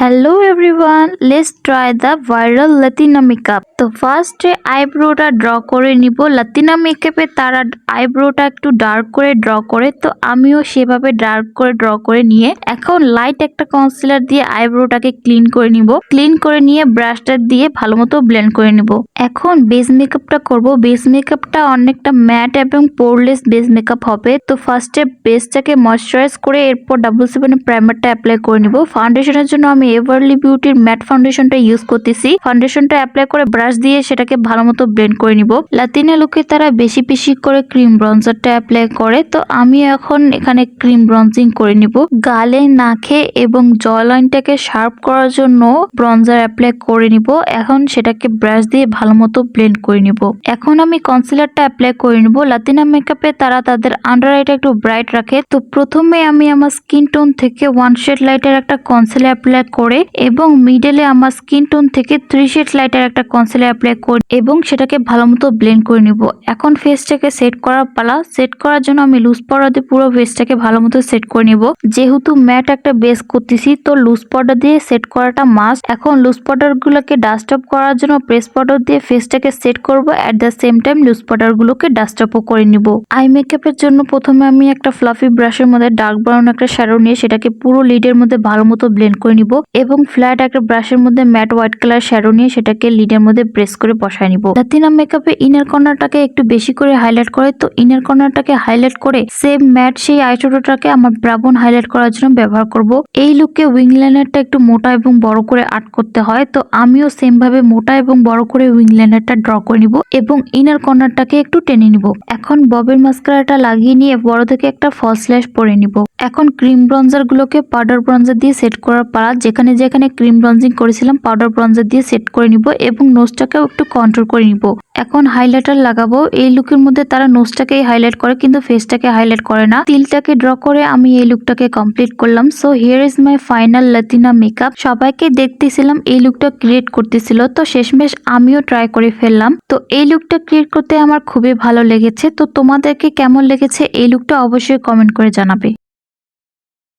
Hello everyone, let's try the viral Latina makeup. তো ফার্স্টে আইব্রোটা draw করে নিব। লাতিনা মেকআপে তারা আইব্রোটা একটু ডার্ক করে ড্র করে, তো আমিও সেভাবে ডার্ক করে ড্র করে নিয়ে এখন লাইট একটা কনসিলার দিয়ে আইব্রোটাকে ক্লিন করে নিব। ক্লিন করে নিয়ে ব্রাশটা দিয়ে ভালো মতো ব্লেন্ড করে নিব। এখন বেস মেকআপটা করব। বেস মেকআপটা অনেকটা ম্যাট এবং পোরলেস বেস মেকআপ হবে। তো ফার্স্টে বেসটাকে ময়শ্চারাইজ করে এরপর 77 প্রাইমারটা অ্যাপ্লাই করে নিব। ফাউন্ডেশনের জন্য আমি এভারলি বিউটির ম্যাট ফাউন্ডেশনটা ইউজ করতেছি। ফাউন্ডেশনটা অ্যাপ্লাই করে ব্রাশ দিয়ে সেটাকে ভালো মতো ব্লেন্ড করে নিব। লাতিনা লুকে তারা বেশি বেশি করে ক্রিম ব্রঞ্জারটা অ্যাপ্লাই করে, তো আমি এখন এখানে ক্রিম ব্রঞ্জিং করে নিব। গালে, নাকে এবং জ লাইনটাকে শার্প করার জন্য ব্রঞ্জার অ্যাপ্লাই করে নিব। এখন সেটাকে ব্রাশ দিয়ে ভালো মতো ব্লেন্ড করে নিব। এখন আমি কনসিলারটা অ্যাপ্লাই করে নিব। লাতিনা মেকআপে তারা তাদের আন্ডার আইটা একটু ব্রাইট রাখে, তো প্রথমে আমি আমার স্কিন টোন থেকে 1 শেড লাইটের একটা কনসিলার অ্যাপ্লাই করে এবং মিডলে আমার স্কিন টোন থেকে 3 শেড লাইটের একটা কনসিলার অ্যাপ্লাই করে এবং সেটাকে ভালো মতো ব্লেন্ড করে নিব। এখন ফেসটাকে সেট করার পালা। সেট করার জন্য আমি লুজ পাউডার দিয়ে পুরো ফেসটাকে ভালো মতো সেট করে নিব। যেহেতু ম্যাট একটা বেস করতেছি, তো লুজ পাউডার দিয়ে সেট করাটা মাস্ট। এখন লুজ পাউডার গুলোকে ডাস্ট অফ করার জন্য প্রেস পাউডার দিয়ে ফেসটাকে সেট করব। At the same time loose powder গুলোকে ডাস্ট অফও করে নিব। আই মেকআপের জন্য প্রথমে আমি একটা ফ্লাফি ব্রাশের মধ্যে ডার্ক ব্রাউন একটা শ্যাডো নিয়ে সেটাকে পুরো লিডের মধ্যে ভালো মতো ব্লেন্ড করে নিব এবং ফ্ল্যাট একটা ব্রাশের মধ্যে ম্যাট হোয়াইট কালার শ্যাডো নিয়ে সেটাকে লিডের মধ্যে প্রেস করে বসায় নিব। লাতিনা মেকআপে ইনার কর্নারটাকে একটু বেশি করে হাইলাইট করে, তো ইনার কর্নারটাকে হাইলাইট করে সেম ম্যাট সেই আইশ্যাডোটাকে আমার ব্রাউন হাইলাইট করার জন্য ব্যবহার করব। এই লুকে উইং লাইনারটা একটু মোটা এবং বড় করে আর্ট করতে হয়, তো আমিও সেম ভাবে মোটা এবং বড় করে উইং লাইনারটা ড্র করে নিব এবং ইনার কর্নারটাকে একটু টেনে নিব। এখন ববের মাস্কারাটা লাগিয়ে নিয়ে বড় থেকে একটা ফলস ল্যাশ পরে নিব। এখন ক্রিম ব্রঞ্জার গুলোকে পাউডার ব্রঞ্জার দিয়ে সেট করার পালা। যেখানে যেখানে ক্রিম ব্রঞ্জিং করেছিলাম পাউডার ব্রঞ্জার দিয়ে সেট করে নিব এবং নোজটাকেও একটু কন্ট্রোল করে নিব। এখন হাইলাইটার লাগাবো। এই লুকের মধ্যে তারা নোজটাকেই হাইলাইট করে কিন্তু ফেসটাকে হাইলাইট করে না। তিলটাকে ড্র করে আমি এই লুকটাকে কমপ্লিট করলাম। So here is my final latina makeup. সবাইকে দেখতেছিলাম এই লুকটা ক্রিয়েট করতেছিল, তো শেষমেশ আমিও ট্রাই করে ফেললাম। তো এই লুকটা ক্রিয়েট করতে আমার খুবই ভালো লেগেছে। তো তোমাদেরকে কেমন লেগেছে এই লুকটা অবশ্যই কমেন্ট করে জানাবে।